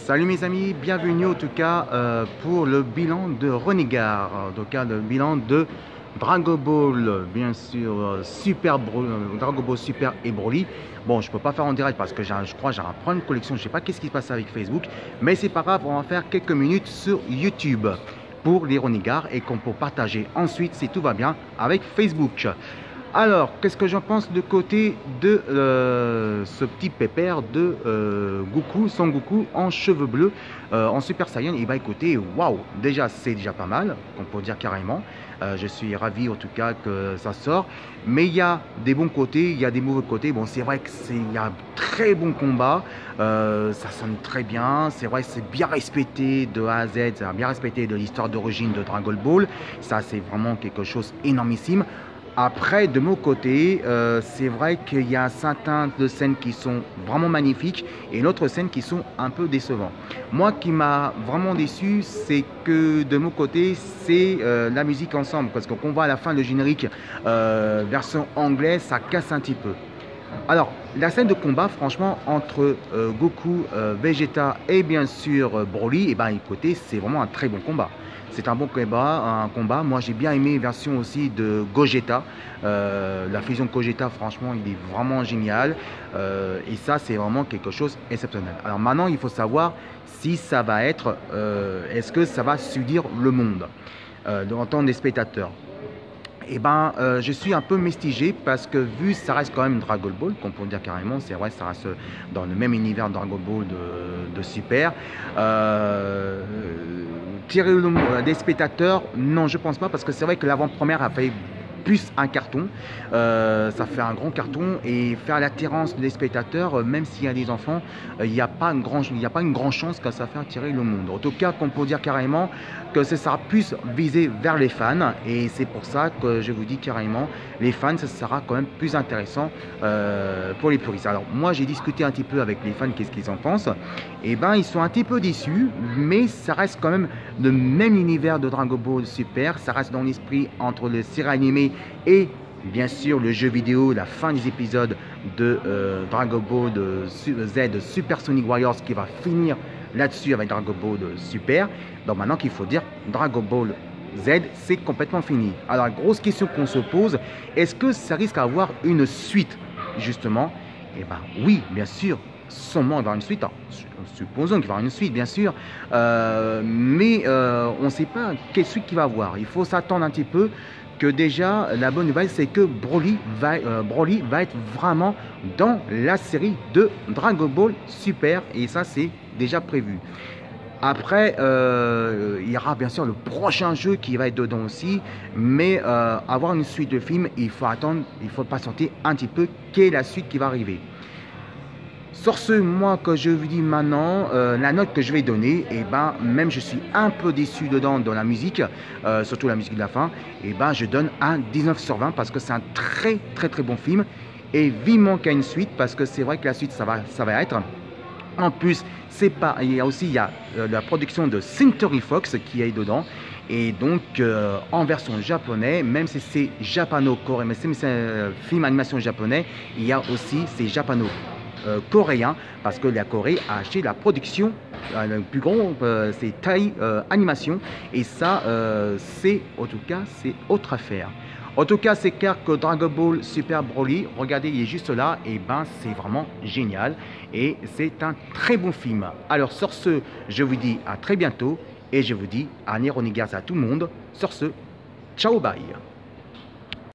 Salut mes amis, bienvenue en tout cas pour le bilan de Renegade, en tout cas le bilan de Dragon Ball, bien sûr, Dragon Ball Super et Broly. Bon, je peux pas faire en direct parce que je crois que j'ai un problème de collection, je sais pas qu'est-ce qui se passe avec Facebook, mais c'est pas grave, on va faire quelques minutes sur YouTube pour les Renegades et qu'on peut partager ensuite si tout va bien avec Facebook. Alors, qu'est-ce que j'en pense de côté de ce petit pépère de Goku, Son Goku en cheveux bleus, en Super Saiyan? Et bah écoutez, waouh, déjà c'est déjà pas mal, on peut dire carrément. Je suis ravi en tout cas que ça sort, mais il y a des bons côtés, il y a des mauvais côtés. Bon, c'est vrai que il y a un très bon combat, ça sonne très bien, c'est vrai que c'est bien respecté de A à Z, c'est bien respecté de l'histoire d'origine de Dragon Ball, ça c'est vraiment quelque chose énormissime. Après, de mon côté, c'est vrai qu'il y a certaines de scènes qui sont vraiment magnifiques et d'autres scènes qui sont un peu décevantes. Moi, qui m'a vraiment déçu, c'est que de mon côté, c'est la musique ensemble. Parce qu'on voit à la fin le générique version anglaise, ça casse un petit peu. Alors, la scène de combat, franchement, entre Goku, Vegeta et bien sûr Broly, et ben écoutez, c'est vraiment un très bon combat. C'est un bon combat. Moi, j'ai bien aimé la version aussi de Gogeta. La fusion Gogeta, franchement, il est vraiment génial. Et ça, c'est vraiment quelque chose d'exceptionnel. Alors maintenant, il faut savoir si ça va être, est-ce que ça va subir le monde en tant que spectateur. Eh ben, je suis un peu mitigé parce que vu ça reste quand même Dragon Ball, qu'on peut dire carrément, c'est vrai, ça reste dans le même univers de Dragon Ball de Super. Tirer des spectateurs, non, je pense pas, parce que c'est vrai que l'avant-première a fait plus un carton, ça fait un grand carton, et faire l'attirance des spectateurs, même s'il y a des enfants, il n'y a pas une grande chance que ça fasse tirer le monde. En tout cas, qu'on peut dire carrément que ça sera plus visé vers les fans, et c'est pour ça que je vous dis carrément, les fans, ça sera quand même plus intéressant pour les puristes. Alors moi, j'ai discuté un petit peu avec les fans, qu'est-ce qu'ils en pensent. Et ben, ils sont un petit peu déçus, mais ça reste quand même le même univers de Dragon Ball Super, ça reste dans l'esprit entre le série animé et bien sûr le jeu vidéo, la fin des épisodes de Dragon Ball Z Super Sonic Warriors qui va finir là-dessus avec Dragon Ball Super. Donc maintenant qu'il faut dire Dragon Ball Z, c'est complètement fini. Alors la grosse question qu'on se pose, est-ce que ça risque d'avoir une suite justement? Eh ben oui, bien sûr, sûrement avoir une suite. Alors, supposons qu'il va y avoir une suite, bien sûr, mais on ne sait pas quelle suite qu'il va avoir. Il faut s'attendre un petit peu. Que déjà, la bonne nouvelle, c'est que Broly va être vraiment dans la série de Dragon Ball Super, et ça, c'est déjà prévu. Après, il y aura bien sûr le prochain jeu qui va être dedans aussi, mais avoir une suite de films, il faut attendre, il faut patienter un petit peu quelle est la suite qui va arriver. Sur ce, moi, que je vous dis maintenant, la note que je vais donner, et ben, même je suis un peu déçu dedans dans la musique, surtout la musique de la fin, et ben, je donne un 19 sur 20 parce que c'est un très très bon film, et vivement qu'il y a une suite, parce que c'est vrai que la suite, ça va être. En plus, il y a la production de Century Fox qui est dedans, et donc en version japonais, même si c'est japano-coréen, mais c'est un film animation japonais, il y a aussi ces coréen, parce que la Corée a acheté la production, le plus grand, c'est Thai Animation, et ça, c'est en tout cas, c'est autre affaire. En tout cas, c'est clair que Dragon Ball Super Broly, regardez, il est juste là, et ben, c'est vraiment génial, et c'est un très bon film. Alors, sur ce, je vous dis à très bientôt, et je vous dis à Renegade à tout le monde. Sur ce, ciao, bye.